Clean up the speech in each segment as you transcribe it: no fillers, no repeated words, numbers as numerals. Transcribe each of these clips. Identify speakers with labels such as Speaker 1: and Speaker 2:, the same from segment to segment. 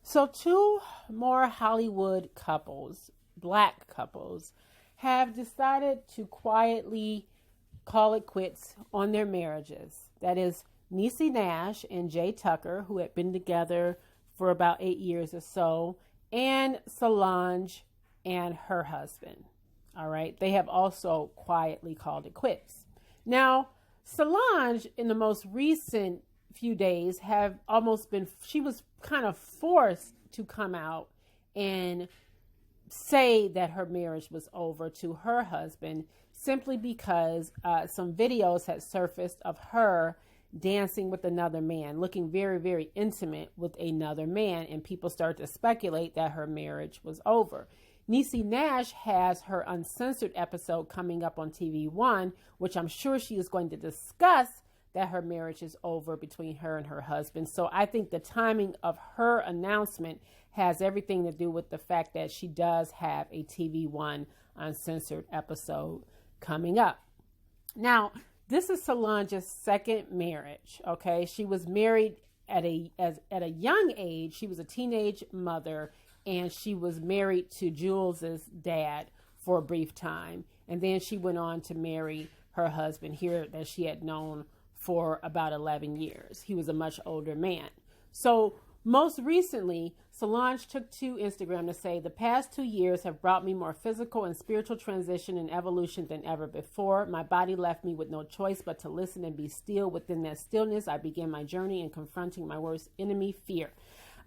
Speaker 1: So, two more Hollywood couples, black couples, have decided to quietly call it quits on their marriages. That is Niecy Nash and Jay Tucker, who had been together for about 8 years or so, and Solange and her husband. All right. They have also quietly called it quits. Now, Solange, in the most recent few days, she was kind of forced to come out and say that her marriage was over to her husband simply because some videos had surfaced of her dancing with another man, looking very, very intimate with another man, and people started to speculate that her marriage was over. Niecy Nash has her uncensored episode coming up on TV One, which I'm sure she is going to discuss that her marriage is over between her and her husband. So I think the timing of her announcement has everything to do with the fact that she does have a TV One uncensored episode coming up. Now, this is Solange's second marriage. Okay, she was married at a young age. She was a teenage mother, and she was married to Jules's dad for a brief time, and then she went on to marry her husband here that she had known for about 11 years. He was a much older man. So most recently, Solange took to Instagram to say, "The past 2 years have brought me more physical and spiritual transition and evolution than ever before. My body left me with no choice but to listen and be still. Within that stillness, I began my journey in confronting my worst enemy, fear.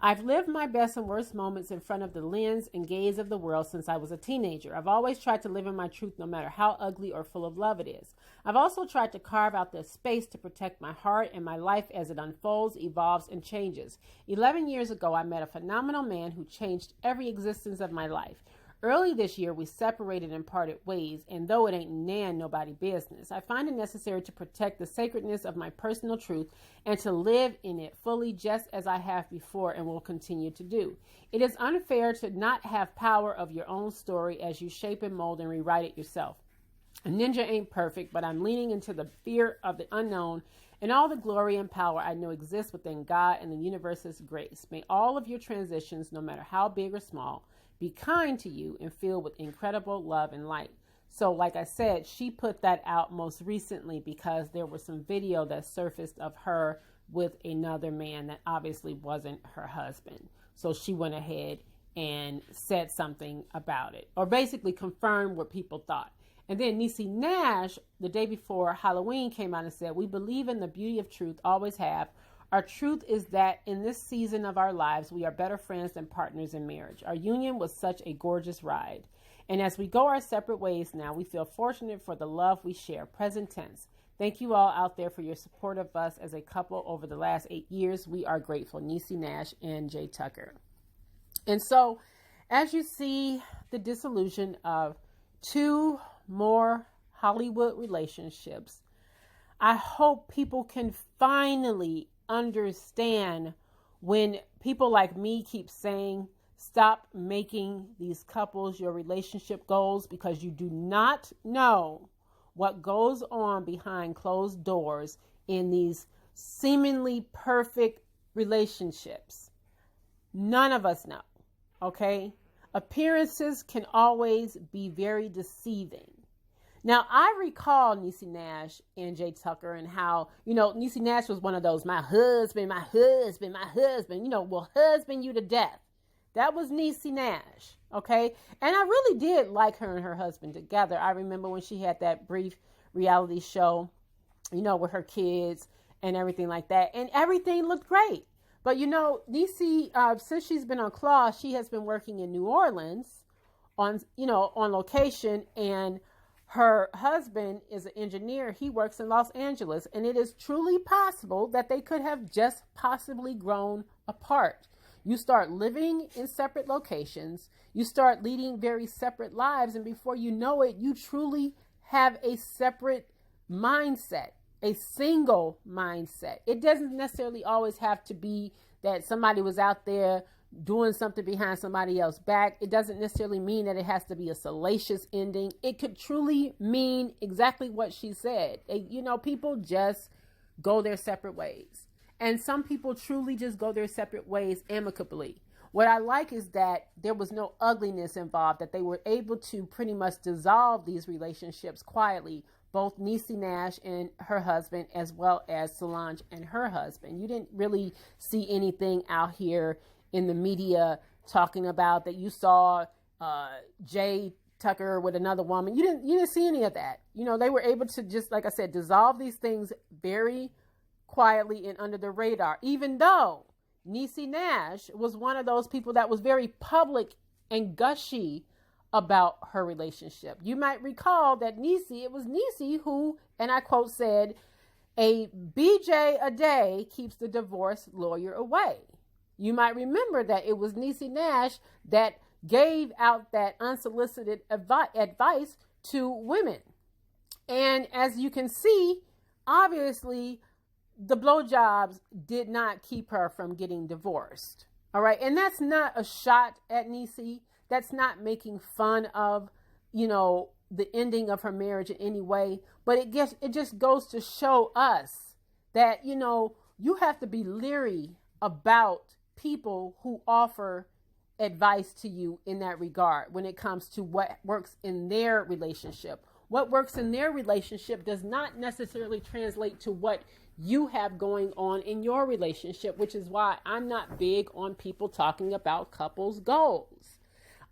Speaker 1: I've lived my best and worst moments in front of the lens and gaze of the world since I was a teenager. I've always tried to live in my truth no matter how ugly or full of love it is. I've also tried to carve out the space to protect my heart and my life as it unfolds, evolves, and changes. 11 years ago, I met a phenomenal man who changed every existence of my life. Early this year, we separated and parted ways, and though it ain't nobody business, I find it necessary to protect the sacredness of my personal truth and to live in it fully just as I have before and will continue to do. It is unfair to not have power of your own story as you shape and mold and rewrite it yourself. A ninja ain't perfect, but I'm leaning into the fear of the unknown and all the glory and power I know exists within God and the universe's grace. May all of your transitions, no matter how big or small, be kind to you and filled with incredible love and light." So like I said, she put that out most recently because there was some video that surfaced of her with another man that obviously wasn't her husband. So she went ahead and said something about it, or basically confirmed what people thought. And then Niecy Nash, the day before Halloween, came out and said, "We believe in the beauty of truth, always have. Our truth is that in this season of our lives, we are better friends than partners in marriage. Our union was such a gorgeous ride. And as we go our separate ways now, we feel fortunate for the love we share." Present tense. "Thank you all out there for your support of us as a couple over the last 8 years. We are grateful." Niecy Nash and Jay Tucker. And so, as you see the dissolution of two more Hollywood relationships, I hope people can finally understand when people like me keep saying, stop making these couples your relationship goals, because you do not know what goes on behind closed doors in these seemingly perfect relationships. None of us know, okay? Appearances can always be very deceiving. Now, I recall Niecy Nash and Jay Tucker and how, Niecy Nash was one of those, my husband, will husband you to death. That was Niecy Nash, okay? And I really did like her and her husband together. I remember when she had that brief reality show, with her kids and everything like that. And everything looked great. But, Niecy, since she's been on Claws, she has been working in New Orleans on location, and her husband is an engineer. He works in Los Angeles, and it is truly possible that they could have just possibly grown apart. You start living in separate locations. You start leading very separate lives. And before you know it, you truly have a separate mindset, a single mindset. It doesn't necessarily always have to be that somebody was out there doing something behind somebody else's back. It doesn't necessarily mean that it has to be a salacious ending. It could truly mean exactly what she said. People just go their separate ways. And some people truly just go their separate ways amicably. what I like is that there was no ugliness involved, that they were able to pretty much dissolve these relationships quietly, both Niecy Nash and her husband, as well as Solange and her husband. You didn't really see anything out here in the media talking about that you saw Jay Tucker with another woman. You didn't see any of that. They were able to just, like I said, dissolve these things very quietly and under the radar, even though Niecy Nash was one of those people that was very public and gushy about her relationship. You might recall that it was Niecy who, and I quote, said, "A BJ a day keeps the divorce lawyer away." You might remember that it was Niecy Nash that gave out that unsolicited advice to women. And as you can see, obviously, the blowjobs did not keep her from getting divorced. All right. And that's not a shot at Niecy. That's not making fun of, the ending of her marriage in any way. But it just goes to show us that, you have to be leery about people who offer advice to you in that regard when it comes to what works in their relationship. What works in their relationship does not necessarily translate to what you have going on in your relationship, which is why I'm not big on people talking about couples goals.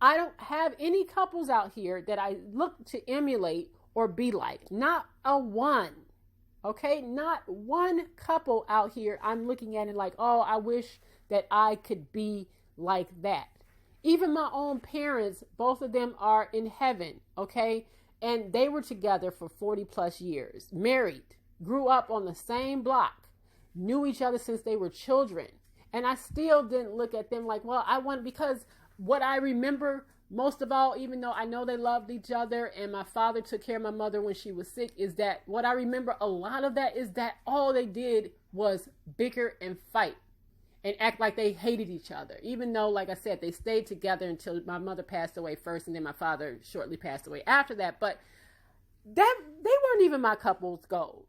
Speaker 1: I don't have any couples out here that I look to emulate or be like. Not a one. Okay? Not one couple out here I'm looking at it like, oh, I wish that I could be like that. Even my own parents, both of them are in heaven. Okay? And they were together for 40 plus years, married, grew up on the same block, knew each other since they were children. And I still didn't look at them like, well, because what I remember most of all, even though I know they loved each other and my father took care of my mother when she was sick, is that what I remember a lot of that is that all they did was bicker and fight and act like they hated each other. Even though, like I said, they stayed together until my mother passed away first and then my father shortly passed away after that. But that they weren't even my couple's goals.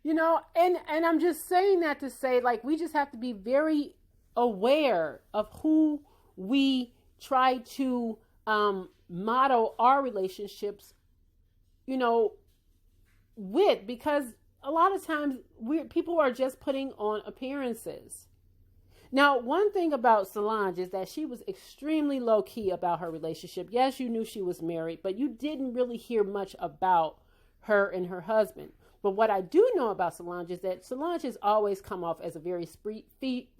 Speaker 1: And I'm just saying that to say, like, we just have to be very aware of who we try to model our relationships, with, because a lot of times people are just putting on appearances. Now, one thing about Solange is that she was extremely low key about her relationship. Yes, you knew she was married, but you didn't really hear much about her and her husband. But what I do know about Solange is that Solange has always come off as a very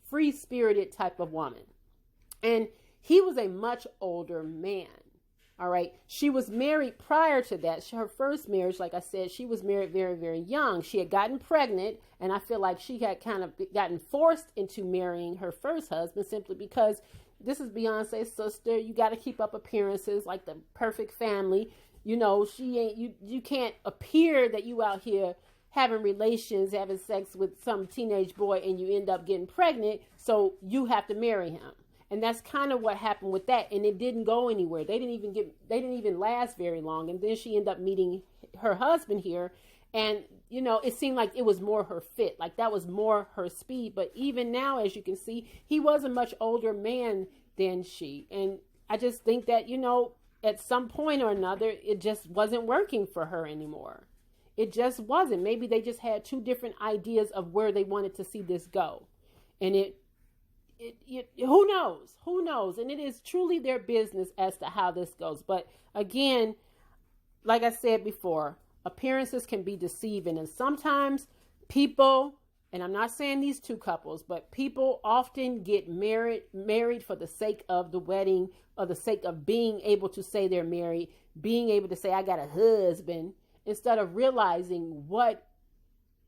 Speaker 1: free-spirited type of woman. And he was a much older man. All right. She was married prior to that. Her first marriage, like I said, she was married very, very young. She had gotten pregnant. And I feel like she had kind of gotten forced into marrying her first husband simply because this is Beyonce's sister. You got to keep up appearances like the perfect family. You can't appear that you out here having relations, having sex with some teenage boy and you end up getting pregnant. So you have to marry him. And that's kind of what happened with that. And it didn't go anywhere. They didn't even last very long. And then she ended up meeting her husband here. And, it seemed like it was more her fit. Like that was more her speed. But even now, as you can see, he was a much older man than she. And I just think that, at some point or another, it just wasn't working for her anymore. It just wasn't. Maybe they just had two different ideas of where they wanted to see this go. And who knows? And it is truly their business as to how this goes. But again, like I said before, appearances can be deceiving. And sometimes people, and I'm not saying these two couples, but people often get married for the sake of the wedding or the sake of being able to say they're married, being able to say, I got a husband, instead of realizing what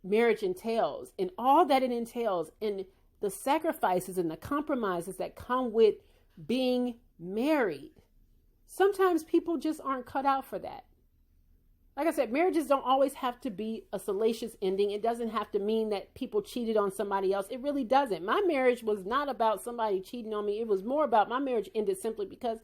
Speaker 1: marriage entails and all that it entails and the sacrifices and the compromises that come with being married. Sometimes people just aren't cut out for that. Like I said, marriages don't always have to be a salacious ending. It doesn't have to mean that people cheated on somebody else. It really doesn't. My marriage was not about somebody cheating on me. It was more about my marriage ended simply because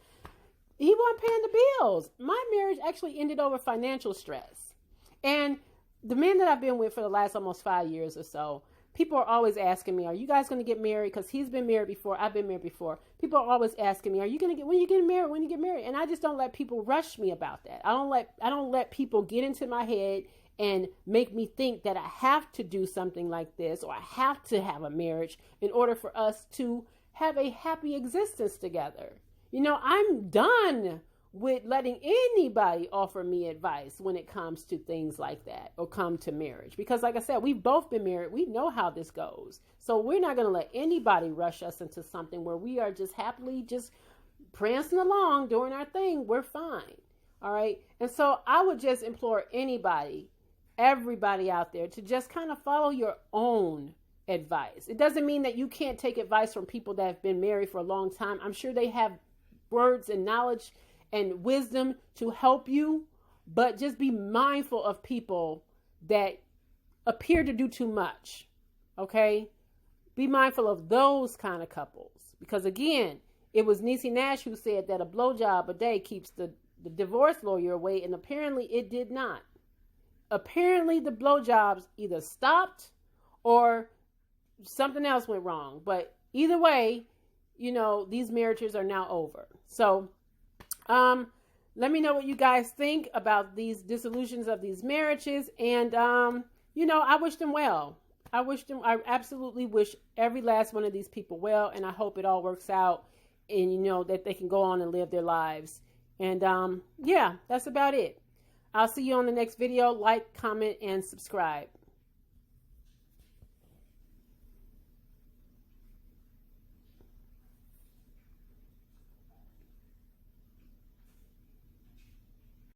Speaker 1: he wasn't paying the bills. My marriage actually ended over financial stress. And the man that I've been with for the last almost 5 years or so, People are always asking me, are you guys going to get married? Because he's been married before. I've been married before. People are always asking me, are you going to when you get married? When you get married? And I just don't let people rush me about that. I don't let people get into my head and make me think that I have to do something like this, or I have to have a marriage in order for us to have a happy existence together. You know, I'm done with letting anybody offer me advice when it comes to things like that, or come to marriage. Because like I said, we've both been married. We know how this goes. So we're not going to let anybody rush us into something where we are just happily just prancing along, doing our thing. We're fine. All right. And so I would just implore everybody out there to just kind of follow your own advice. It doesn't mean that you can't take advice from people that have been married for a long time. I'm sure they have words and knowledge and wisdom to help you, but just be mindful of people that appear to do too much. Okay? Be mindful of those kind of couples. Because again, it was Niecy Nash who said that a blowjob a day keeps the divorce lawyer away, and apparently it did not. Apparently the blowjobs either stopped or something else went wrong. But either way, you know, these marriages are now over. So, let me know what you guys think about these dissolutions of these marriages. And, you know, I wish them well. I absolutely wish every last one of these people well. And I hope it all works out and, you know, that they can go on and live their lives. And, yeah, that's about it. I'll see you on the next video. Like, comment, and subscribe.